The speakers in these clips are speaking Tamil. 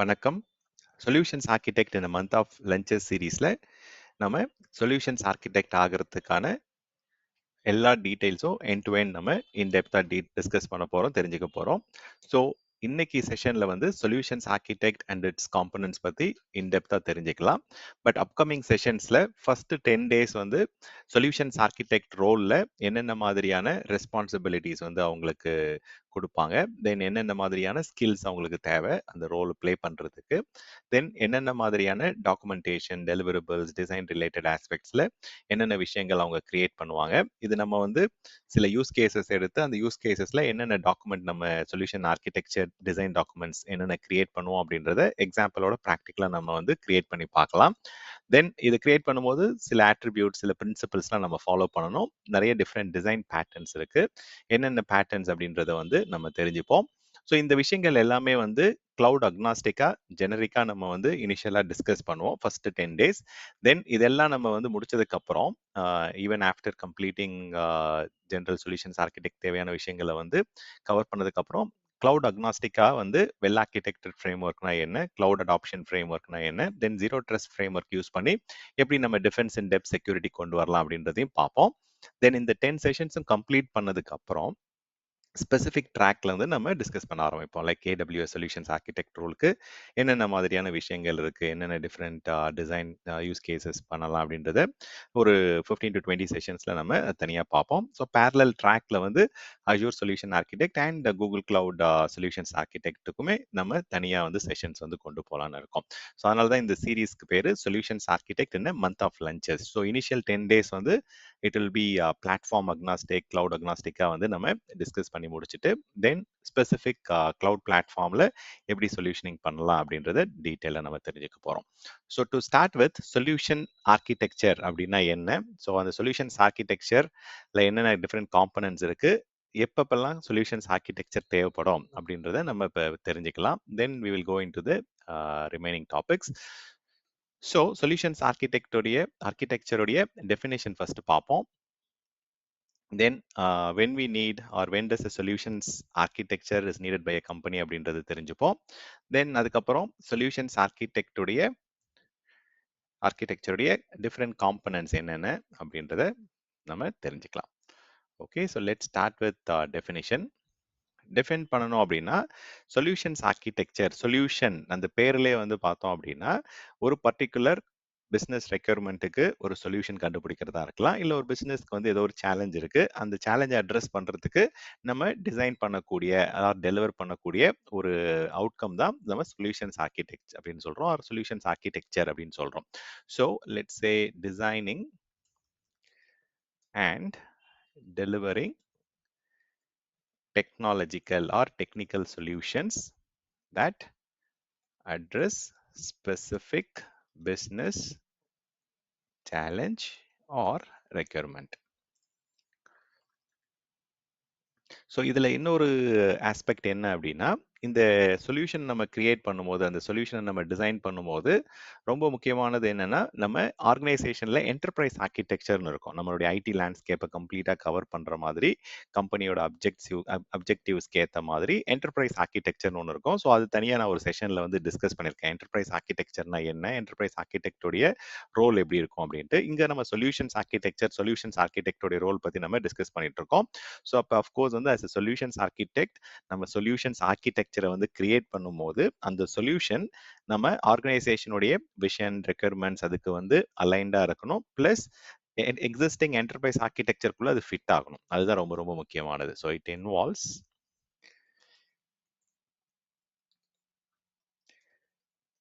வணக்கம். சொல்யூஷன்ஸ் ஆர்கிடெக்ட் இந்த மந்த் ஆஃப் லஞ்சஸ் சீரீஸ்ல நம்ம சொல்யூஷன்ஸ் ஆர்கிடெக்ட் ஆகிறதுக்கான எல்லா டீடைல்ஸும் எண்ட் டு எண்ட் நம்ம இன்டெப்தா டிஸ்கஸ் பண்ண போறோம், தெரிஞ்சுக்க போறோம். ஸோ இன்னைக்கு செஷன்ல வந்து solutions architect and it's components பத்தி இன்டெப்தா தெரிஞ்சுக்கலாம். பட் அப்கமிங் செஷன்ஸ்ல ஃபர்ஸ்ட் 10 டேஸ் வந்து சொல்யூஷன்ஸ் ஆர்கிடெக்ட் ரோல்ல என்னென்ன மாதிரியான ரெஸ்பான்சிபிலிட்டிஸ் வந்து அவங்களுக்கு கொடுப்பாங்க, தென் என்னென்ன மாதிரியான ஸ்கில்ஸ் அவங்களுக்கு தேவை அந்த ரோல் பிளே பண்றதுக்கு, தென் என்னென்ன மாதிரியான டாக்குமெண்டேஷன், டெலிவரபிள்ஸ், டிசைன் ரிலேட்டட் ஆஸ்பெக்ட்ஸ்ல என்னென்ன விஷயங்கள் அவங்க கிரியேட் பண்ணுவாங்க. இது நம்ம வந்து சில யூஸ் கேசஸ் எடுத்து அந்த யூஸ் கேசஸ்ல என்னென்ன டாக்குமெண்ட் நம்ம சொல்யூஷன் ஆர்கிடெக்சர் டிசைன் டாக்குமெண்ட்ஸ் என்னென்ன கிரியேட் பண்ணுவோம் அப்படின்றத எக்ஸாம்பிளோட ப்ராக்டிக்கலா நம்ம வந்து கிரியேட் பண்ணி பார்க்கலாம். தென் இது கிரியேட் பண்ணும்போது சில ஆட்ரிபியூட், சில பிரின்சிபல்ஸ்லாம் நம்ம ஃபாலோ பண்ணணும். நிறைய டிஃப்ரெண்ட் டிசைன் பேட்டர்ன்ஸ் இருக்கு. என்னென்ன பேட்டர்ன்ஸ் அப்படின்றத வந்து நம்ம தெரிஞ்சுப்போம். ஸோ இந்த விஷயங்கள் எல்லாமே வந்து கிளவுட் அக்னாஸ்டிக்கா ஜெனரிக்கா நம்ம வந்து இனிஷியலா டிஸ்கஸ் பண்ணுவோம் ஃபர்ஸ்ட் 10 டேஸ். தென் இதெல்லாம் நம்ம வந்து முடிச்சதுக்கு அப்புறம் even after completing general solutions architect தேவையான விஷயங்களை வந்து கவர் பண்ணதுக்கு அப்புறம் கிளவுட் அக்னாஸ்டிக்கா வந்து வெல் ஆர்கிடெக்டட் ஃப்ரேம் ஒர்க்னா என்ன, கிளவுட் அடாப்ஷன் ஃப்ரேம் ஒர்க்னா என்ன, then zero trust framework use பண்ணி எப்படி நம்ம டிஃபென்ஸ் இன் டெப்த் செக்யூரிட்டி கொண்டு வரலாம் அப்படின்றதையும் பார்ப்போம். தென் இந்த 10 செஷன்ஸும் கம்ப்ளீட் பண்ணதுக்கு அப்புறம் ஸ்பெசிஃபிக் ட்ராக்ல வந்து நம்ம டிஸ்கஸ் பண்ண ஆரம்பிப்போம். லைக் ஏடபிள்யூஎஸ் சொல்யூஷன்ஸ் ஆர்கிடெக்ட் ரோலுக்கு என்னென்ன மாதிரியான விஷயங்கள் இருக்கு, என்னென்ன டிஃப்ரெண்ட் டிசைன் யூஸ் கேசஸ் பண்ணலாம் அப்படின்றத ஒரு 15 to 20 செஷன்ஸ்ல நம்ம தனியாக பார்ப்போம். ஸோ பேரலல் ட்ராக்ல வந்து Azure solution architect and Google cloud solutions ஆர்கிடெக்ட்டுக்குமே நம்ம தனியாக வந்து செஷன்ஸ் வந்து கொண்டு போகலான்னு இருக்கோம். ஸோ அதனால தான் இந்த சீரீஸ்க்கு பேர் solutions architect in month of launches. So initial 10 days வந்து it will be platform agnostic, cloud அக்னாஸ்டிக்கா வந்து நம்ம டிஸ்கஸ் பண்ணி முடிச்சுட்டு தென் ஸ்பெசிஃபிக் கிளவுட் பிளாட்ஃபார்ம்ல எப்படி சொல்யூஷனிங் பண்ணலாம் அப்படின்றத டீட்டெயிலாக நம்ம தெரிஞ்சுக்க போறோம். So to start with solution architecture அப்படின்னா என்ன, ஸோ அந்த சொல்யூஷன்ஸ் ஆர்கிடெக்சர்ல என்னென்ன டிஃப்ரெண்ட் காம்பனன்ட்ஸ் இருக்கு, எப்பப்பெல்லாம் சொல்யூஷன்ஸ் ஆர்கிடெக்சர் தேவைப்படும் அப்படின்றத நம்ம இப்போ தெரிஞ்சுக்கலாம். Then we will go into the remaining topics. So solutions ஆர்கிடெக்சருடைய டெஃபினேஷன் ஃபர்ஸ்ட் பார்ப்போம். Then when we need or when does a solutions architecture is needed by a company அப்படின்றது தெரிஞ்சுப்போம். தென் அதுக்கப்புறம் சொல்யூஷன்ஸ் ஆர்கிடெக்சருடைய டிஃப்ரெண்ட் காம்பனன்ட்ஸ் என்னென்ன அப்படின்றத நம்ம தெரிஞ்சுக்கலாம். Okay, so let start with definition. Define பண்ணணும் அப்படின்னா சொல்யூஷன்ஸ் ஆர்கிடெக்சர், சொல்யூஷன் அந்த பேர்லேயே வந்து பார்த்தோம் அப்படின்னா ஒரு பர்டிகுலர் பிஸ்னஸ் ரெக்யர்மெண்ட்டுக்கு ஒரு சொல்யூஷன் கண்டுபிடிக்கிறதா இருக்கலாம், இல்லை ஒரு பிஸ்னஸ்க்கு வந்து ஏதோ ஒரு சேலஞ்ச் இருக்கு, அந்த சேலஞ்சை அட்ரஸ் பண்றதுக்கு நம்ம டிசைன் பண்ணக்கூடிய அதாவது டெலிவர் பண்ணக்கூடிய ஒரு அவுட்கம் தான் நம்ம சொல்யூஷன்ஸ் ஆர்கிடெக்ட் அப்படின்னு சொல்றோம், ஆர் சொல்யூஷன்ஸ் ஆர்கிடெக்சர் அப்படின்னு சொல்றோம். So let's say designing and delivering technological or technical solutions that address specific business challenge or requirement. So இதில் இன்னொரு ஆஸ்பெக்ட் என்ன அப்படின்னா, இந்த சொல்யூஷன் நம்ம கிரியேட் பண்ணும்போது, அந்த சொல்யூஷனை நம்ம டிசைன் பண்ணும்போது ரொம்ப முக்கியமானது என்னன்னா, நம்ம ஆர்கனைசேஷனில் என்டர்பிரைஸ் ஆர்கிடெக்சர்னு இருக்கும். நம்மளுடைய ஐடி லேண்ட்ஸ்கேப்பை கம்ப்ளீட்டாக கவர் பண்ணுற மாதிரி, கம்பெனியோட அப்ஜெக்டிவ்ஸ்க்கு ஏற்ற மாதிரி என்டர்பிரைஸ் ஆர்கிடெக்சர்னு ஒன்று இருக்கும். ஸோ அது தனியாக நான் ஒரு செஷனில் வந்து டிஸ்கஸ் பண்ணியிருக்கேன். என்டர்பிரைஸ் ஆர்கிடெக்சர்னா என்ன, என்டர்பிரைஸ் ஆர்கிடெக்டோடைய ரோல் எப்படி இருக்கும் அப்படின்ட்டு. இங்கே நம்ம சொல்யூஷன்ஸ் ஆர்கிடெக்டோடைய ரோல் பற்றி நம்ம டிஸ்கஸ் பண்ணிட்டு இருக்கோம். ஸோ அப்போ அஃப்கோர்ஸ் வந்து அஸ் எ சொல்யூஷன்ஸ் ஆர்கிடெக்ட் நம்ம சொல்யூஷன்ஸ் ஆர்கிடெக்சரை வந்து கிரியேட் பண்ணும்போது அந்த சொல்யூஷன் நம்ம ஆர்கனைசேஷனுடைய விஷன், ரெக்யர்மெண்ட்ஸ் அதுக்கு வந்து அலைன்டா இருக்கணும். பிளஸ் எக்ஸிஸ்டிங் என்டர்பிரைஸ் ஆர்கிடெக்சருக்குள்ள அது ஃபிட் ஆகணும். அதுதான் ரொம்ப ரொம்ப முக்கியமானது. So it involves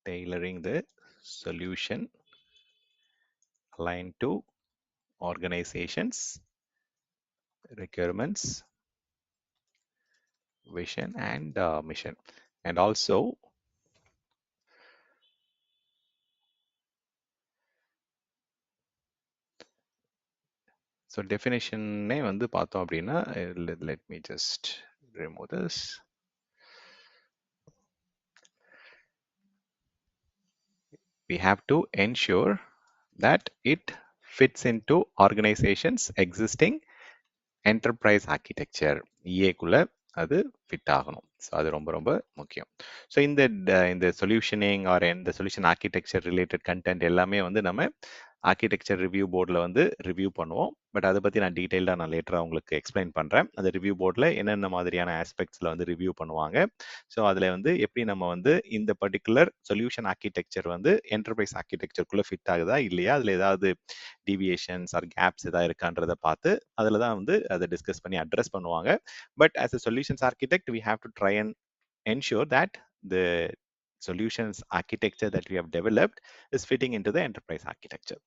tailoring the solution aligned to organizations requirements, vision and mission, and also so டெஃபினேஷனே வந்து பார்த்தோம் அப்படின்னா, let me just remove this. We have to ensure that it fits into organizations existing enterprise architecture. EA குள்ள அது ஃபிட் ஆகணும். ஸோ அது ரொம்ப ரொம்ப முக்கியம். ஸோ இந்த சொல்யூஷனிங் ஆர் இந்த சொல்யூஷன் ஆர்கிடெக்சர் ரிலேட்டட் கண்டென்ட் எல்லாமே வந்து நம்ம ஆர்கிடெக்சர் ரிவ்யூ போர்டில் வந்து ரிவ்யூ பண்ணுவோம். பட் அதை பற்றி நான் டீட்டெயில்டாக நான் லேட்டராக உங்களுக்கு எக்ஸ்பிளைன் பண்ணுறேன். அந்த ரிவ்யூ போர்டில் என்னென்ன மாதிரியான ஆஸ்பெக்ட்ஸில் வந்து ரிவ்யூ பண்ணுவாங்க. ஸோ அதில் வந்து எப்படி நம்ம வந்து இந்த பர்டிகுலர் சொல்யூஷன் ஆர்கிடெக்சர் வந்து என்டர்பிரைஸ் ஆர்கிடெக்சருக்குள்ளே ஃபிட் ஆகுதா இல்லையா, அதில் ஏதாவது டிவியேஷன்ஸ் ஆர் கேப்ஸ் ஏதாவது இருக்கான்றதை பார்த்து அதில் தான் வந்து அதை டிஸ்கஸ் பண்ணி அட்ரஸ் பண்ணுவாங்க. But as a solutions architect we have to try and ensure that the solutions architecture that we have developed is fitting into the enterprise architecture.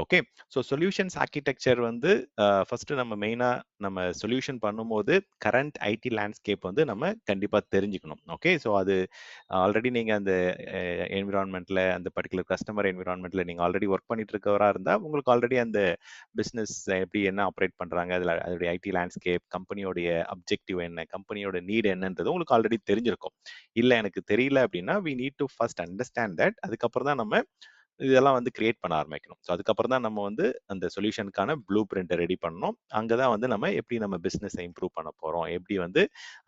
Okay. So solutions architecture வந்து ஃபர்ஸ்ட் நம்ம மெயினாக நம்ம சொல்யூஷன் பண்ணும்போது கரண்ட் ஐடி லேண்ட்ஸ்கேப் வந்து நம்ம கண்டிப்பாக தெரிஞ்சுக்கணும். ஓகே. ஸோ அது ஆல்ரெடி நீங்கள் அந்த என்விரான்மெண்ட்டில் அந்த பர்டிகுலர் கஸ்டமர் என்விரான்மெண்ட்டில் நீங்கள் ஆல்ரெடி ஒர்க் பண்ணிட்டு இருக்கவராக இருந்தால் உங்களுக்கு ஆல்ரெடி அந்த பிஸ்னஸ் எப்படி என்ன ஆப்ரேட் பண்ணுறாங்க, அதில் அதோடைய ஐடி லேண்ட்ஸ்கேப், கம்பெனியோடைய அப்ஜெக்டிவ் என்ன, கம்பெனியோட நீட் என்னன்றது உங்களுக்கு ஆல்ரெடி தெரிஞ்சிருக்கும். இல்லை எனக்கு தெரியல அப்படின்னா we need to first understand that. அதுக்கப்புறம் தான் நம்ம இதெல்லாம் வந்து கிரியேட் பண்ண ஆரம்பிக்கணும். ஸோ அதுக்கப்புறம் தான் நம்ம வந்து அந்த சொல்யூஷனுக்கான ப்ளூ பிரிண்ட்டை ரெடி பண்ணணும். அங்கே தான் வந்து நம்ம எப்படி நம்ம பிஸ்னஸை இம்ப்ரூவ் பண்ண போகிறோம், எப்படி வந்து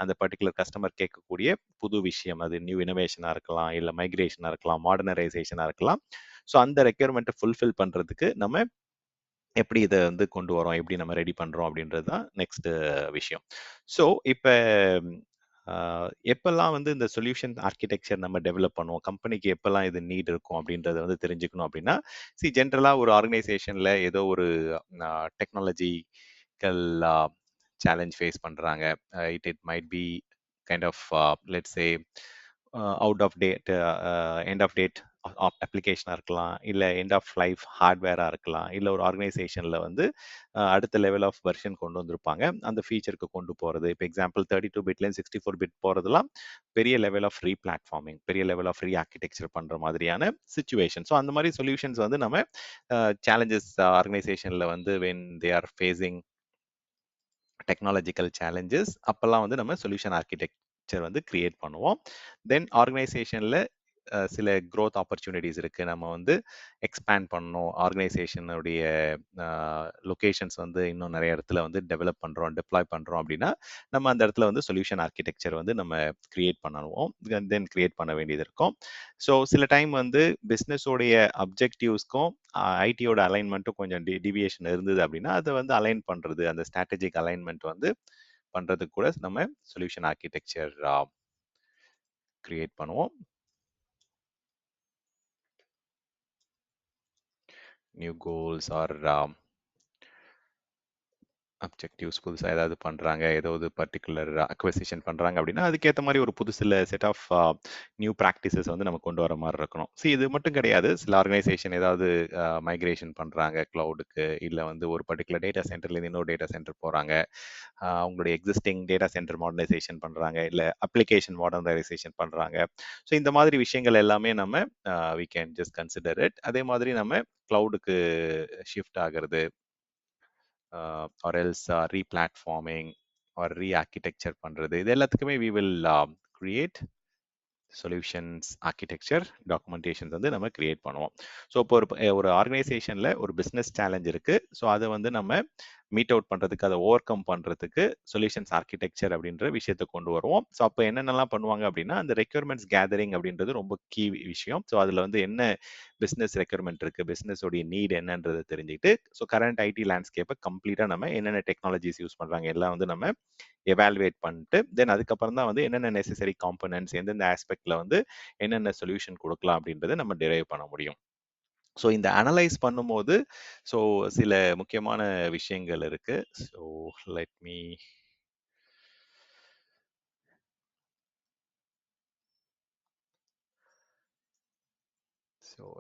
அந்த பர்டிகுலர் கஸ்டமர் கேட்கக்கூடிய புது விஷயம், அது நியூ இனோவேஷனாக இருக்கலாம், இல்லை மைக்ரேஷனாக இருக்கலாம், மாடர்னைசேஷனாக இருக்கலாம். ஸோ அந்த ரெக்யர்மெண்ட்டை ஃபுல்ஃபில் பண்ணுறதுக்கு நம்ம எப்படி இதை வந்து கொண்டு வரோம், எப்படி நம்ம ரெடி பண்ணுறோம் அப்படின்றது தான் நெக்ஸ்ட் விஷயம். ஸோ இப்போ எப்பெல்லாம் வந்து இந்த சொல்யூஷன் ஆர்கிடெக்சர் நம்ம டெவலப் பண்ணுவோம், கம்பெனிக்கு எப்பெல்லாம் இது நீட் இருக்கும் அப்படின்றத வந்து தெரிஞ்சுக்கணும் அப்படின்னா, ஜென்ரலாக ஒரு ஆர்கனைசேஷனில் ஏதோ ஒரு டெக்னாலஜிக்கல் சேலஞ்ச் ஃபேஸ் பண்ணுறாங்க. It might be kind of let's say out of date, end of date அப்ளிகேஷனாக இருக்கலாம், இல்லை எண்ட் ஆஃப் லைஃப் ஹார்ட்வேராக இருக்கலாம், இல்லை ஒரு ஆர்கனைசேஷனில் வந்து அடுத்த லெவல் ஆஃப் வெர்ஷன் கொண்டு வந்திருப்பாங்க, அந்த ஃபீச்சருக்கு கொண்டு போகிறது. இப்போ எக்ஸாம்பிள் 32 பிட்லேருந்து 64 பிட் போகிறதுலாம் பெரிய லெவல் ஆஃப் ரீபிளாட்ஃபார்மிங், பெரிய லெவல் ஆஃப் ரீ ஆர்கிடெக்சர் பண்ணுற மாதிரியான சுச்சுவேஷன். ஸோ அந்த மாதிரி சொல்யூஷன்ஸ் வந்து நம்ம சேலஞ்சஸ் ஆர்கனைசேஷனில் வந்து when they are facing technological challenges, அப்போல்லாம் வந்து நம்ம சொல்யூஷன் ஆர்கிடெக்சர் வந்து கிரியேட் பண்ணுவோம். தென் ஆர்கனைசேஷனில் சில க்ரோத் ஆப்பர்ச்சுனிட்டிஸ் இருக்குது, நம்ம வந்து எக்ஸ்பேண்ட் பண்ணணும், ஆர்கனைசேஷனுடைய லொக்கேஷன்ஸ் வந்து இன்னும் நிறைய இடத்துல வந்து டெவலப் பண்ணுறோம், டிப்ளாய் பண்ணுறோம் அப்படின்னா நம்ம அந்த இடத்துல வந்து சொல்யூஷன் ஆர்கிடெக்சர் வந்து நம்ம கிரியேட் பண்ணுவோம், தென் கிரியேட் பண்ண வேண்டியது இருக்கும். ஸோ சில டைம் வந்து பிஸ்னஸோடைய அப்ஜெக்டிவ்ஸ்க்கும் ஐடியோட அலைன்மெண்ட்டும் கொஞ்சம் டிவியேஷன் இருந்தது அப்படின்னா அதை வந்து அலைன் பண்ணுறது, அந்த ஸ்ட்ராட்டஜிக் அலைன்மெண்ட் வந்து பண்ணுறதுக்கு கூட நம்ம சொல்யூஷன் ஆர்கிடெக்சர் கிரியேட் பண்ணுவோம். நியூ கோல்ஸ் ஆர் அப்ஜெக்டிவ்ஸ் புதுசாக ஏதாவது பண்ணுறாங்க, ஏதாவது பர்டிகுலர் அக்வசிஷன் பண்ணுறாங்க அப்படின்னா அதுக்கேற்ற மாதிரி ஒரு புதுசில் செட் ஆஃப் நியூ ப்ராக்டிசஸ் வந்து நம்ம கொண்டு வர மாதிரி இருக்கணும். இது மட்டும் கிடையாது, சில ஆர்கனைசேஷன் ஏதாவது மைக்ரேஷன் பண்ணுறாங்க க்ளவுடுக்கு, இல்லை வந்து ஒரு பர்டிகுலர் டேட்டா சென்டர்லேருந்து இன்னொரு டேட்டா சென்டர் போகிறாங்க, அவங்களுடைய எக்ஸிஸ்டிங் டேட்டா சென்டர் மாடர்னைசேஷன் பண்ணுறாங்க, இல்லை அப்ளிகேஷன் மாடர்னைசேஷன் பண்ணுறாங்க. ஸோ இந்த மாதிரி விஷயங்கள் எல்லாமே நம்ம we can just consider it. அதே மாதிரி நம்ம க்ளவுடுக்கு ஷிஃப்ட் ஆகிறது or else replatforming or re-architecture பண்றது, இது எல்லாத்துக்குமே we will create solutions architecture documentations வந்து நம்ம கிரியேட் பண்ணுவோம். ஸோ இப்போ ஒரு ஆர்கனைசேஷனில் ஒரு பிஸ்னஸ் சேலஞ்ச் இருக்குது, ஸோ அதை வந்து நம்ம மீட் அவுட் பண்ணுறதுக்கு, அதை ஓவர் கம் பண்ணுறதுக்கு சொல்யூஷன்ஸ் ஆர்கிடெக்சர் அப்படின்ற விஷயத்தை கொண்டு வருவோம். ஸோ அப்போ என்னென்னலாம் பண்ணுவாங்க அப்படின்னா, அந்த ரெக்யர்மெண்ட்ஸ் கேதரிங் அப்படின்றது ரொம்ப கீ விஷயம். ஸோ அதில் வந்து என்ன பிஸ்னஸ் ரெக்யர்மெண்ட் இருக்குது, பிஸ்னஸோடைய நீட் என்னன்றதை தெரிஞ்சுக்கிட்டு, ஸோ கரண்ட் ஐடி லேண்ட்ஸ்கேப்பை கம்ப்ளீட்டாக நம்ம என்னென்ன டெக்னாலஜிஸ் யூஸ் பண்ணுறாங்க எல்லாம் வந்து நம்ம எவாலுவேட் பண்ணிட்டு, தென் அதுக்கப்புறம் தான் வந்து என்னென்ன நெசசரி காம்பனன்ட்ஸ், எந்தெந்த ஆஸ்பெக்ட்ல வந்து என்னென்ன சொல்யூஷன் கொடுக்கலாம் அப்படின்றத நம்ம டிரைவ் பண்ண முடியும். ஸோ இந்த அனலைஸ் பண்ணும்போது ஸோ சில முக்கியமான விஷயங்கள் இருக்கு. So let me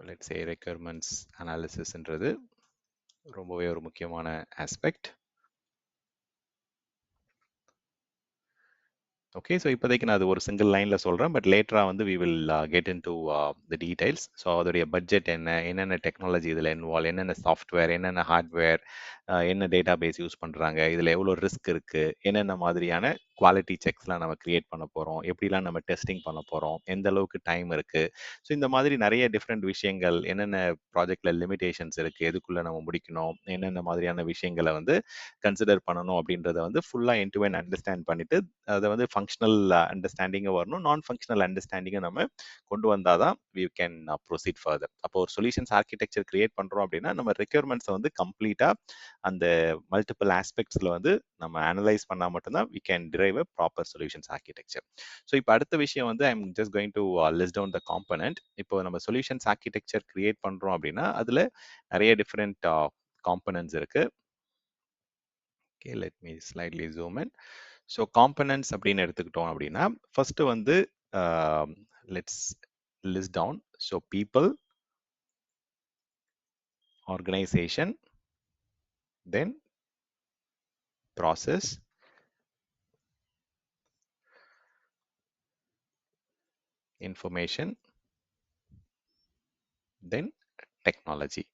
let's say requirements அனாலிசிஸ்ன்றது ரொம்பவே ஒரு முக்கியமான ஆஸ்பெக்ட். ஓகே, ஸோ இப்போதைக்கு நான் அது ஒரு சிங்கிள் லைனில் சொல்கிறேன், பட் லேட்டராக வந்து we will get into the details. So அதோடைய பட்ஜெட் என்ன, என்னென்ன டெக்னாலஜி இதில் இன்வால்வ், என்னென்ன சாஃப்ட்வேர், என்னென்ன ஹார்ட்வேர், என்ன டேட்டா பேஸ் யூஸ் பண்ணுறாங்க, இதில் எவ்வளோ ரிஸ்க் இருக்குது, என்னென்ன மாதிரியான குவாலிட்டி செக்ஸ்லாம் நம்ம கிரியேட் பண்ண போகிறோம், எப்படிலாம் நம்ம டெஸ்டிங் பண்ண போகிறோம், எந்த அளவுக்கு டைம் இருக்குது. ஸோ இந்த மாதிரி நிறைய டிஃப்ரெண்ட் விஷயங்கள், என்னென்ன ப்ராஜெக்ட்ல லிமிடேஷன்ஸ் இருக்குது, எதுக்குள்ளே நம்ம முடிக்கணும், என்னென்ன மாதிரியான விஷயங்களை வந்து கன்சிடர் பண்ணணும் அப்படின்றத வந்து ஃபுல்லாக எண்ட் டு எண்ட் அண்டர்ஸ்டாண்ட் பண்ணிட்டு அதை வந்து ஃபங்க்ஷனல் அண்டர்ஸ்டாண்டிங்கும் வரணும், நான் ஃபங்க்ஷனல் அண்டர்ஸ்டாண்டிங்கும் நம்ம கொண்டு வந்தால் தான் வி கேன் ப்ரொசீட் ஃபர்தர். அப்போ ஒரு சொல்யூஷன்ஸ் ஆர்கிடெக்சர் கிரியேட் பண்ணுறோம் அப்படின்னா நம்ம ரெக்யர்மெண்ட்ஸை வந்து கம்ப்ளீட்டாக அந்த மல்டிபிள் ஆஸ்பெக்ட்ஸில் வந்து நம்ம அனலைஸ் பண்ணால் மட்டும்தான் we can drive a proper solutions architecture. So இப்போ அடுத்த விஷயம் வந்து I'm just going to list down the component. இப்போ நம்ம சொல்யூஷன்ஸ் ஆர்கிடெக்சர் கிரியேட் பண்ணுறோம் அப்படின்னா அதில் நிறைய டிஃப்ரெண்ட் காம்பனன்ட்ஸ் இருக்கு. Okay, let me slightly zoom in. So components அப்படின்னு எடுத்துக்கிட்டோம் அப்படின்னா ஃபர்ஸ்ட் வந்து let's list down. So people, organization, then process, information, then technology.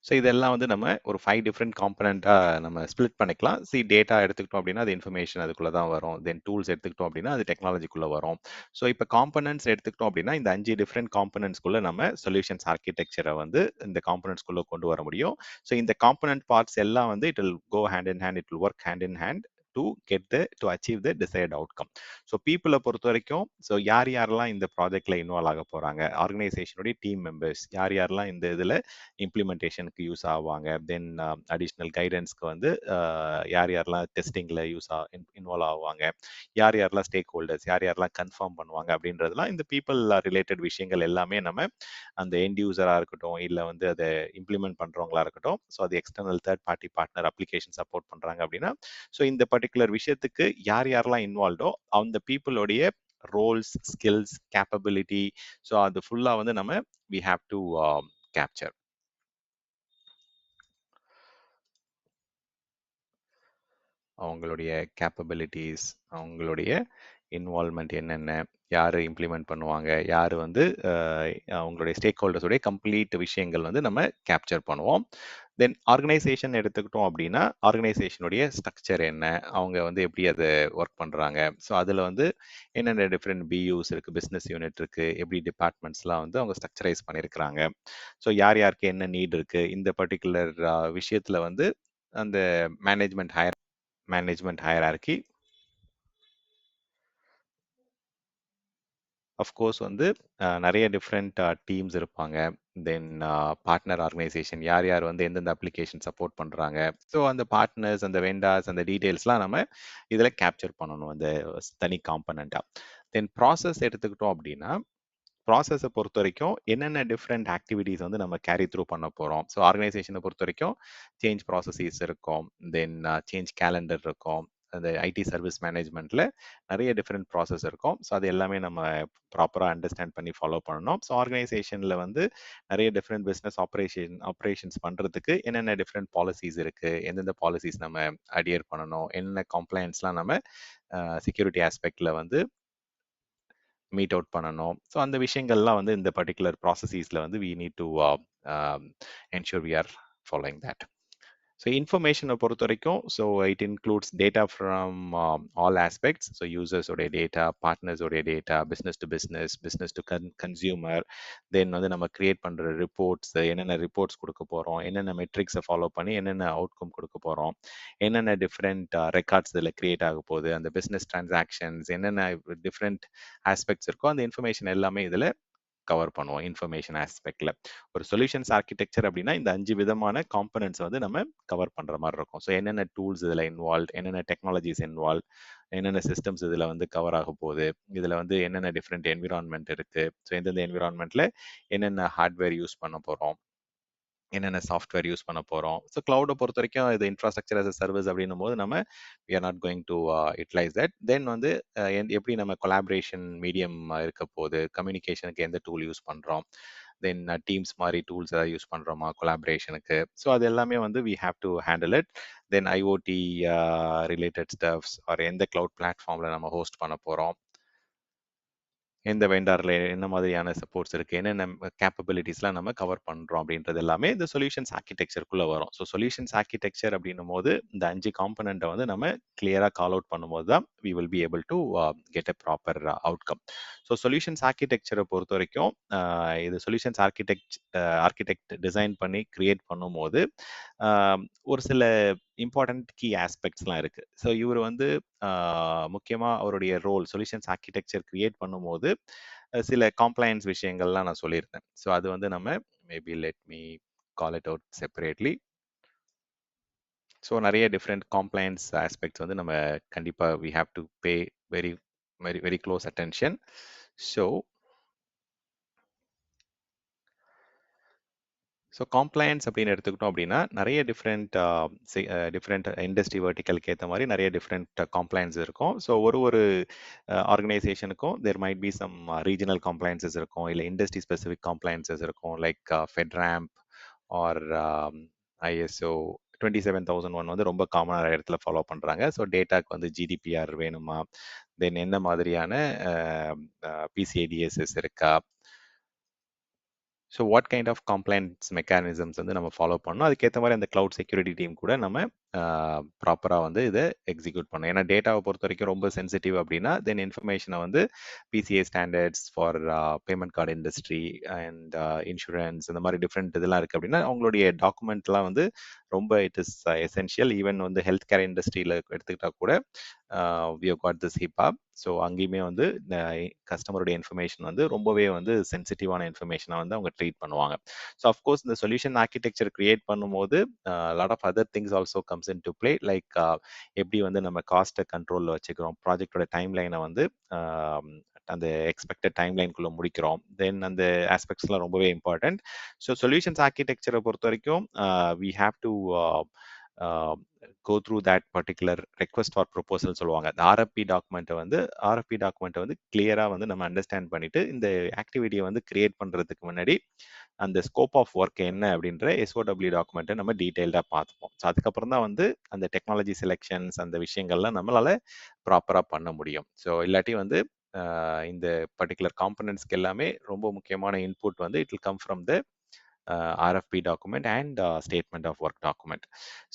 So இதெல்லாம் வந்து நம்ம ஒரு 5 டிஃப்ரெண்ட் காம்பனண்ட்டாக நம்ம ஸ்ப்ளிட் பண்ணிக்கலாம். டேட்டா எடுத்துக்கிட்டோம் அப்படின்னா அது இன்ஃபர்மேஷன் அதுக்குள்ளே தான் வரும். தென் டூல்ஸ் எடுத்துக்கிட்டோம் அப்படின்னா அது டெக்னாலஜிக்குள்ளே வரும். ஸோ இப்போ காம்பனன்ட்ஸ் எடுத்துக்கிட்டோம் அப்படின்னா இந்த 5 டிஃப்ரெண்ட் காம்பனன்ட்ஸ்குள்ளே நம்ம சொல்யூஷன்ஸ் ஆர்கிடெக்சரை வந்து இந்த காம்பனன்ட்ஸ்குள்ளே கொண்டு வர முடியும். ஸோ இந்த காம்பனன்ட் பார்ட்ஸ் எல்லாம் வந்து it will go hand in hand, it will work hand in hand to achieve the desired outcome. So பீப்புளை பொறுத்த வரைக்கும் ஸோ யார் யாரெல்லாம் இந்த ப்ராஜெக்ட்ல இன்வால்வ் ஆக போறாங்க, ஆர்கனைசேஷனுடைய டீம் மெம்பர்ஸ் யார் யாரெல்லாம் இந்த இதில் இம்ப்ளிமெண்டேஷனுக்கு யூஸ் ஆவாங்க, தென் அடிஷ்னல் கைடன்ஸ்க்கு வந்து யார் யாரெல்லாம் டெஸ்டிங்கில் இன்வால்வ் ஆவாங்க, யார் யாரெல்லாம் ஸ்டேக் ஹோல்டர்ஸ், யார் யாரெல்லாம் கன்ஃபார்ம் பண்ணுவாங்க அப்படின்றதுலாம் இந்த பீப்புள் ரிலேட்டட் விஷயங்கள் எல்லாமே நம்ம அந்த எண்ட் யூசராக இருக்கட்டும் இல்லை வந்து அதை இம்ப்ளிமெண்ட் பண்ணுறவங்களா இருக்கட்டும், ஸோ அது external third party partner application support பண்ணுறாங்க அப்படின்னா ஸோ இந்த பர்டிகுலர் விஷயத்துக்கு யார் யாரெல்லாம் இன்வால்வ்டோ அந்த பீப்புளோடைய ரோல்ஸ், ஸ்கில்ஸ், கேப்பபிலிட்டி, ஸோ அது ஃபுல்லாக வந்து நம்ம வி ஹாவ் டு கேப்சர். அவங்களுடைய கேப்பபிலிட்டிஸ், அவங்களுடைய இன்வால்மெண்ட் என்னென்ன, யார் இம்ப்ளிமெண்ட் பண்ணுவாங்க, யார் வந்து அவங்களுடைய ஸ்டேக் ஹோல்டர்ஸோடைய கம்ப்ளீட் விஷயங்கள் வந்து நம்ம கேப்சர் பண்ணுவோம். தென் ஆர்கனைசேஷன் எடுத்துக்கிட்டோம் அப்படின்னா ஆர்கனைசேஷனுடைய ஸ்ட்ரக்சர் என்ன, அவங்க வந்து எப்படி அதை ஒர்க் பண்ணுறாங்க, ஸோ அதில் வந்து என்னென்ன டிஃப்ரெண்ட் பியூஸ் இருக்குது, பிஸ்னஸ் யூனிட் இருக்குது, எப்படி டிபார்ட்மெண்ட்ஸ்லாம் வந்து அவங்க ஸ்ட்ரக்சரைஸ் பண்ணியிருக்கிறாங்க, ஸோ யார் யாருக்கு என்ன நீட் இருக்குது, இந்த பர்டிகுலர் விஷயத்தில் வந்து அந்த மேனேஜ்மெண்ட் ஹையரார்கி. அஃப்கோர்ஸ் வந்து நிறைய டிஃப்ரெண்ட் டீம்ஸ் இருப்பாங்க. தென் பார்ட்னர் ஆர்கனைசேஷன் யார் யார் வந்து எந்தெந்த அப்ளிகேஷன் சப்போர்ட் பண்ணுறாங்க, ஸோ அந்த பார்ட்னர்ஸ், அந்த வெண்டார்ஸ், அந்த டீட்டெயில்ஸ்லாம் நம்ம இதில் கேப்சர் பண்ணணும் அந்த தனி காம்பனண்ட்டாக. தென் ப்ராசஸ் எடுத்துக்கிட்டோம் அப்படின்னா ப்ராசஸை பொறுத்த வரைக்கும் என்னென்ன டிஃப்ரெண்ட் ஆக்டிவிட்டீஸ் வந்து நம்ம கேரி த்ரூ பண்ண போகிறோம். ஸோ ஆர்கனைசேஷனை பொறுத்த வரைக்கும் சேஞ்ச் ப்ராசஸஸ் இருக்கும், தென் சேஞ்ச் கேலண்டர் இருக்கும், அந்த ஐடி சர்வீஸ் மேனேஜ்மெண்ட்டில் நிறைய டிஃப்ரெண்ட் ப்ராசஸ் இருக்கும். ஸோ அது எல்லாமே நம்ம ப்ராப்பராக அண்டர்ஸ்டாண்ட் பண்ணி ஃபாலோ பண்ணணும். ஸோ ஆர்கனைசேஷனில் வந்து நிறைய டிஃப்ரெண்ட் பிஸ்னஸ் ஆப்ரேஷன்ஸ் பண்ணுறதுக்கு என்னென்ன டிஃப்ரெண்ட் பாலிசிஸ் இருக்குது, எந்தெந்த பாலிசிஸ் நம்ம அடியர் பண்ணணும், என்னென்ன கம்ப்ளைண்ட்ஸ்லாம் நம்ம செக்யூரிட்டி ஆஸ்பெக்டில் வந்து மீட் அவுட் பண்ணணும். ஸோ அந்த விஷயங்கள்லாம் வந்து இந்த பர்டிகுலர் ப்ராசஸஸில் வந்து we need to ensure we are following that. So இன்ஃபர்மேஷனை பொறுத்த வரைக்கும் so it includes data from all aspects. So யூசர்ஸோடைய டேட்டா, பார்ட்னர்ஸோடைய data, business to consumer, then வந்து நம்ம கிரியேட் பண்ணுற ரிப்போர்ட்ஸ், என்னென்ன ரிப்போர்ட்ஸ் கொடுக்க போகிறோம், என்னென்ன மெட்ரிக்ஸை ஃபாலோ பண்ணி என்னென்ன அவுட்கம் கொடுக்க போகிறோம், என்னென்ன டிஃப்ரெண்ட் ரெக்கார்ட்ஸ் இதில் கிரியேட் ஆக போகுது, அந்த பிஸ்னஸ் டிரான்சாக்ஷன்ஸ் என்னென்ன டிஃப்ரெண்ட் ஆஸ்பெக்ட்ஸ் இருக்கோ அந்த இன்ஃபர்மேஷன் எல்லாமே இதில் கவர் பண்ணுவோம் இன்ஃபர்மேஷன் ஆஸ்பெக்ட்ல. ஒரு சொல்யூஷன்ஸ் ஆர்கிடெக்சர் அப்படின்னா இந்த 5 விதமான காம்பனன்ட்ஸ் வந்து நம்ம கவர் பண்ற மாதிரி இருக்கும். ஸோ என்னென்ன டூல்ஸ் இதில் இன்வால்வ், என்னென்ன டெக்னாலஜிஸ் இன்வால்வ், என்னென்ன சிஸ்டம்ஸ் இதில் வந்து கவர் ஆக போகுது, இதில் வந்து என்னென்ன டிஃப்ரெண்ட் என்விரான்மெண்ட் இருக்கு, ஸோ எந்தெந்த என்விரான்மெண்ட்ல என்னென்ன ஹார்ட்வேர் யூஸ் பண்ண போறோம், என்னென்ன சாஃப்ட்வேர் யூஸ் பண்ண போகிறோம். ஸோ க்ளவுடை பொறுத்த வரைக்கும் இது இன்ஃப்ராஸ்ட்ரக்சர் as a சர்வீஸ் அப்படின்னும் போது நம்ம we are not going to utilize that. தென் வந்து எப்படி நம்ம கொலாபரேஷன் மீடியம் இருக்க போகுது, கம்யூனிகேஷனுக்கு எந்த டூல் யூஸ் பண்ணுறோம், தென் டீம்ஸ் மாதிரி டூல்ஸ் ஏதாவது யூஸ் பண்ணுறோமா கொலாபரேஷனுக்கு, ஸோ அது எல்லாமே வந்து we have to handle it. Then IoT related stuffs or எந்த க்ளவுட் பிளாட்ஃபார்மில் நம்ம ஹோஸ்ட் பண்ண போகிறோம், எந்த வெண்டார்ல என்ன மாதிரியான சப்போர்ட்ஸ் இருக்கு, என்னென்ன கேப்பபிலிட்டிஸ்லாம் நம்ம கவர் பண்றோம் அப்படின்றது எல்லாமே இந்த சொல்யூஷன்ஸ் ஆர்கிடெக்சருக்குள்ள வரும். ஸோ சொல்யூஷன்ஸ் ஆர்கிடெக்சர் அப்படின்னும் போது இந்த 5 காம்பனண்ட்டை வந்து நம்ம கிளியரா கால் அவுட் பண்ணும்போது தான் we will be able to get a proper outcome. So solutions ஆர்கிடெக்சரை பொறுத்த வரைக்கும் இது சொல்யூஷன்ஸ் ஆர்கிடெக்ட் டிசைன் பண்ணி கிரியேட் பண்ணும்போது ஒரு சில இம்பார்ட்டன்ட் கீ ஆஸ்பெக்ட்ஸ்லாம் இருக்கு. ஸோ இவர் வந்து முக்கியமாக அவருடைய ரோல் சொல்யூஷன்ஸ் ஆர்கிடெக்சர் கிரியேட் பண்ணும்போது சில காம்ப்ளைன்ஸ் விஷயங்கள்லாம் நான் சொல்லியிருந்தேன். ஸோ அது வந்து நம்ம maybe let me call it out separately. So நிறைய டிஃப்ரெண்ட் காம்ப்ளைன்ஸ் ஆஸ்பெக்ட்ஸ் வந்து நம்ம கண்டிப்பாக we have to pay very very very close attention. So compliance அப்படின்னு எடுத்துக்கிட்டோம் அப்படின்னா நிறைய டிஃப்ரெண்ட் இண்டஸ்ட்ரி வெர்டிக்கலுக்கு ஏற்ற மாதிரி நிறைய டிஃப்ரெண்ட் காம்ப்ளையன்ஸ் இருக்கும். ஸோ ஒரு ஆர்கனைசேஷனுக்கும் there might be some regional compliances இருக்கும், இல்லை இண்டஸ்ட்ரி ஸ்பெசிஃபிக் காம்ப்ளையன்சஸ் இருக்கும், லைக் FedRAMP ஆர் ISO 27001 வந்து ரொம்ப காமனான இடத்துல ஃபாலோ பண்ணுறாங்க. ஸோ டேட்டாக்கு வந்து GDPR வேணுமா, தென் என்ன மாதிரியான PCI-DSS இருக்கா, so what kind of complaints mechanisms வந்து நம்ம ஃபாலோ பண்ணணும். அதுக்கேற்ற மாதிரி அந்த கிளவுட் செக்யூரிட்டி டீம் கூட நம்ம ப்ராப்பராக வந்து இதை எக்ஸிக்யூட் பண்ணணும். ஏன்னா டேட்டாவை பொறுத்த வரைக்கும் ரொம்ப சென்சிட்டிவ் அப்படின்னா தென் இன்ஃபர்மேஷனை வந்து PCI standards for payment card industry and insurance இந்த மாதிரி டிஃப்ரெண்ட் இதெல்லாம் இருக்குது அப்படின்னா அவங்களுடைய டாக்குமெண்ட்லாம் வந்து ரொம்ப இட் இஸ் எசென்ஷியல். ஈவன் வந்து ஹெல்த் கேர் இண்டஸ்ட்ரியில் எடுத்துக்கிட்டால் கூட we have got this HIPAA. So அங்கேயுமே வந்து கஸ்டமருடைய இன்ஃபர்மேஷன் வந்து ரொம்பவே வந்து சென்சிட்டிவான இன்ஃபர்மேஷனை வந்து அவங்க ட்ரீட் பண்ணுவாங்க. ஸோ அஃப்கோர்ஸ் இந்த சொல்யூஷன் ஆர்கிடெக்சர் கிரியேட் பண்ணும்போது lot of other things also comes into play. Like எப்படி வந்து நம்ம காஸ்ட்டை கண்ட்ரோலில் வச்சுக்கிறோம், ப்ராஜெக்டோட டைம் லைனை வந்து அந்த எக்ஸ்பெக்டட் டைம் லைனுக்குள்ளே முடிக்கிறோம், தென் அந்த ஆஸ்பெக்ட்ஸ்லாம் ரொம்பவே இம்பார்ட்டன்ட். ஸோ சொல்யூஷன்ஸ் ஆர்கிடெக்சரை பொறுத்த வரைக்கும் we have to go through that particular request for proposal சொல்லுவாங்க. அந்த RFP டாக்குமெண்ட்டை வந்து கிளியரா வந்து நம்ம அண்டர்ஸ்டாண்ட் பண்ணிட்டு இந்த ஆக்டிவிட்டியை வந்து கிரியேட் பண்றதுக்கு முன்னாடி அந்த ஸ்கோப் ஆஃப் ஒர்க் என்ன அப்படின்ற SOW டாக்குமெண்ட்டை நம்ம டீட்டெயில்டாக பார்த்துப்போம். ஸோ அதுக்கப்புறம் தான் வந்து அந்த டெக்னாலஜி செலெக்ஷன்ஸ் அந்த விஷயங்கள்லாம் நம்மளால ப்ராப்பராக பண்ண முடியும். ஸோ இல்லாட்டி வந்து இந்த பர்டிகுலர் காம்பனன்ட்ஸ்க்கு எல்லாமே ரொம்ப முக்கியமான இன்புட் வந்து it will come from the RFP document and statement of work document.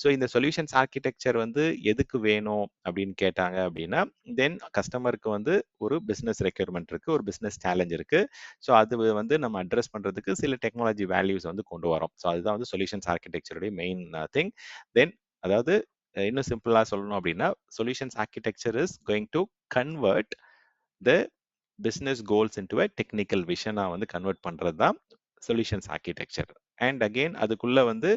So இந்த சொல்யூஷன்ஸ் ஆர்கிடெக்சர் வந்து எதுக்கு வேணும் அப்படின்னு கேட்டாங்க அப்படின்னா தென் கஸ்டமருக்கு வந்து ஒரு பிஸ்னஸ் ரெக்யர்மெண்ட் இருக்கு, ஒரு பிஸ்னஸ் சேலஞ்ச் இருக்கு. ஸோ அது வந்து நம்ம அட்ரஸ் பண்றதுக்கு சில டெக்னாலஜி வேல்யூஸ் வந்து கொண்டு வரோம். ஸோ அதுதான் வந்து சொல்யூஷன்ஸ் ஆர்கிடெக்சருடைய மெயின் திங். தென் அதாவது இன்னும் சிம்பிளா சொல்லணும் அப்படின்னா solutions architecture is going to convert the business goals into a technical விஷனா வந்து கன்வெர்ட் பண்றது தான் சொல்யூஷன்ஸ் ஆர்கிடெக்சர். அண்ட் அகெயின் அதுக்குள்ள வந்து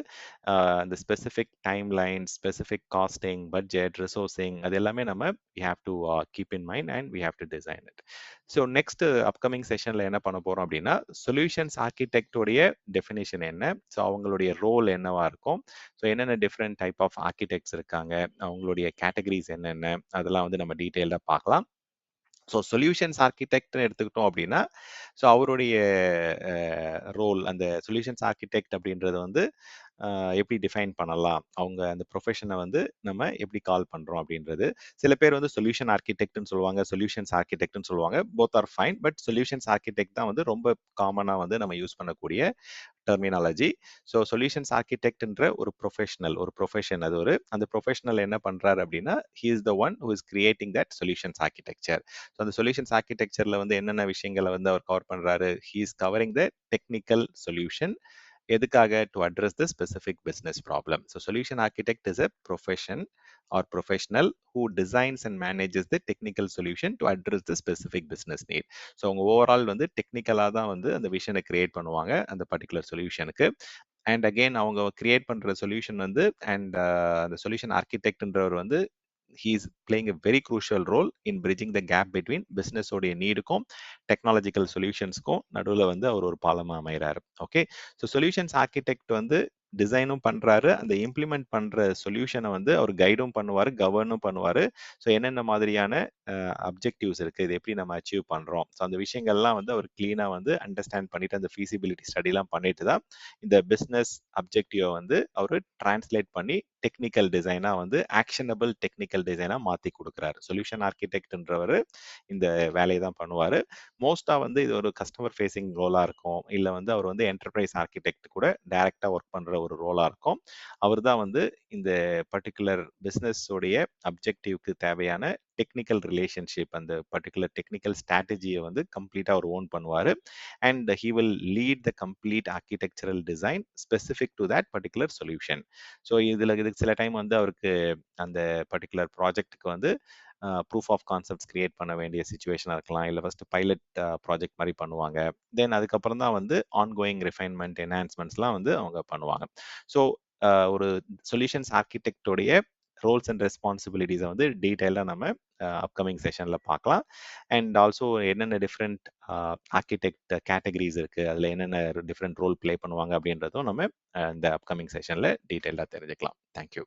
அந்த specific timeline, specific costing, budget, resourcing அது எல்லாமே நம்ம we have to keep in mind and we have to design it. So next upcoming செஷன்ல என்ன பண்ண போறோம் அப்படின்னா சொல்யூஷன்ஸ் ஆர்கிடெக்டோடைய டெஃபினேஷன் என்ன, ஸோ அவங்களுடைய ரோல் என்னவா இருக்கும், ஸோ என்னென்ன டிஃப்ரெண்ட் டைப் ஆஃப் ஆர்கிடெக்ட்ஸ் இருக்காங்க, அவங்களுடைய கேட்டகரிஸ் என்னென்ன அதெல்லாம் வந்து நம்ம டீட்டெயில்டாக பார்க்கலாம். ஸோ சொல்யூஷன்ஸ் ஆர்கிடெக்ட்னு எடுத்துக்கிட்டோம் அப்படின்னா ஸோ அவருடைய ரோல் அந்த சொல்யூஷன்ஸ் ஆர்கிடெக்ட் அப்படின்றது வந்து எப்படி டிஃபைன் பண்ணலாம், அவங்க அந்த ப்ரொஃபஷனை வந்து நம்ம எப்படி கால் பண்ணுறோம் அப்படின்றது. சில பேர் வந்து சொல்யூஷன் ஆர்கிடெக்ட்னு சொல்லுவாங்க, சொல்யூஷன்ஸ் ஆர்கிடெக்ட்னு சொல்லுவாங்க. Both are fine, but solutions architect தான் வந்து ரொம்ப காமனாக வந்து நம்ம யூஸ் பண்ணக்கூடிய டெர்மினாலஜி. ஸோ சொல்யூஷன்ஸ் ஆர்கிடெக்ட்ன்ற ஒரு ப்ரொஃபஷன் அது அந்த ப்ரொஃபஷனல் என்ன பண்றாரு அப்படின்னா he is the one who is creating that solutions architecture. So அந்த சொல்யூஷன்ஸ் ஆர்கிடெக்சர்ல வந்து என்னென்ன விஷயங்களை வந்து அவர் கவர் பண்றாரு, he is covering the technical solution. எதுக்காக? To address the specific business problem. So solution architect is a profession or professional who designs and manages the technical solution to address the specific business need. So அவங்க ஓவரால் வந்து டெக்னிக்கலாக தான் வந்து அந்த விஷனை கிரியேட் பண்ணுவாங்க அந்த பர்டிகுலர் சொல்யூஷனுக்கு. அண்ட் அகெயின் அவங்க கிரியேட் பண்ற சொல்யூஷன் வந்து அண்ட் அந்த சொல்யூஷன் ஆர்கிடெக்ட்ன்றவர் வந்து he is playing a very crucial role in bridging the gap between business உடைய நீடுக்கும் டெக்னாலஜிக்கல் சொல்யூஷன்ஸ்க்கும் நடுவில் வந்து அவர் ஒரு பாலமா அமைகிறாரு. ஓகே, ஸோ சொல்யூஷன்ஸ் ஆர்கிடெக்ட் வந்து டிசைனும் பண்றாரு, அந்த இம்ப்ளிமெண்ட் பண்ற சொல்யூஷனை வந்து அவர் கைடும் பண்ணுவார், கவர்னும் பண்ணுவார். ஸோ என்னென்ன மாதிரியான அப்ஜெக்டிவ்ஸ் இருக்கு, இது எப்படி நம்ம அச்சீவ் பண்றோம், ஸோ அந்த விஷயங்கள்லாம் வந்து அவர் கிளீனா வந்து அண்டர்ஸ்டாண்ட் பண்ணிட்டு அந்த ஃபீசிபிலிட்டி ஸ்டடிலாம் பண்ணிட்டு தான் இந்த பிஸ்னஸ் அப்ஜெக்டிவை வந்து அவர் டிரான்ஸ்லேட் பண்ணி டெக்னிக்கல் டிசைனா வந்து ஆக்ஷனபிள் டெக்னிக்கல் டிசைனா மாத்தி கொடுக்குறாரு. சொல்யூஷன் ஆர்கிடெக்ட்ன்றவர் இந்த வேலையை தான் பண்ணுவாரு. மோஸ்டா வந்து இது ஒரு கஸ்டமர் ஃபேசிங் ரோலா இருக்கும், இல்ல வந்து அவர் வந்து என்டர்பிரைஸ் ஆர்கிடெக்ட் கூட டைரக்டா ஒர்க் பண்ற ஒரு ரோலா இருக்கும். அவர் தான் வந்து இந்த பர்டிகுலர் பிசினஸ் உடைய அப்ஜெக்டிவ்க்கு தேவையான டெக்னிக்கல் ரிலேஷன்ஷிப், அந்த பர்டிகுலர் டெக்னிக்கல் ஸ்ட்ராட்டஜியை வந்து கம்ப்ளீட்டா அவர் ஓன் பண்ணுவாரு. And he will lead the complete architectural design specific to that particular solution. So இதுக்கு சில டைம் வந்து அவருக்கு அந்த பர்டிகுலர் ப்ராஜெக்ட்டுக்கு வந்து ப்ரூஃப் ஆஃப் கான்செப்ட்ஸ் கிரியேட் பண்ண வேண்டிய சுச்சுவேஷனாக இருக்கலாம், இல்லை ஃபர்ஸ்ட் பைலட் ப்ராஜெக்ட் மாதிரி பண்ணுவாங்க. தென் அதுக்கப்புறம் தான் வந்து ஆன்கோயிங் ரிஃபைன்மெண்ட் என்ஹான்ஸ்மெண்ட்ஸ்லாம் வந்து அவங்க பண்ணுவாங்க. ஸோ ஒரு சொல்யூஷன்ஸ் ஆர்கிடெக்டோடைய ரோல்ஸ் அண்ட் ரெஸ்பான்சிபிலிட்டிஸை வந்து டீட்டெயிலாக நம்ம அப்கமிங் செஷனில் பார்க்கலாம். அண்ட் ஆல்சோ என்னென்ன டிஃப்ரெண்ட் ஆர்கிடெக்ட் கேட்டகரிஸ் இருக்குது, அதில் என்னென்ன டிஃப்ரெண்ட் ரோல் ப்ளே பண்ணுவாங்க அப்படின்றதும் நம்ம இந்த அப்கமிங் செஷனில் டீட்டெயிலாக தெரிஞ்சுக்கலாம். தேங்க்யூ.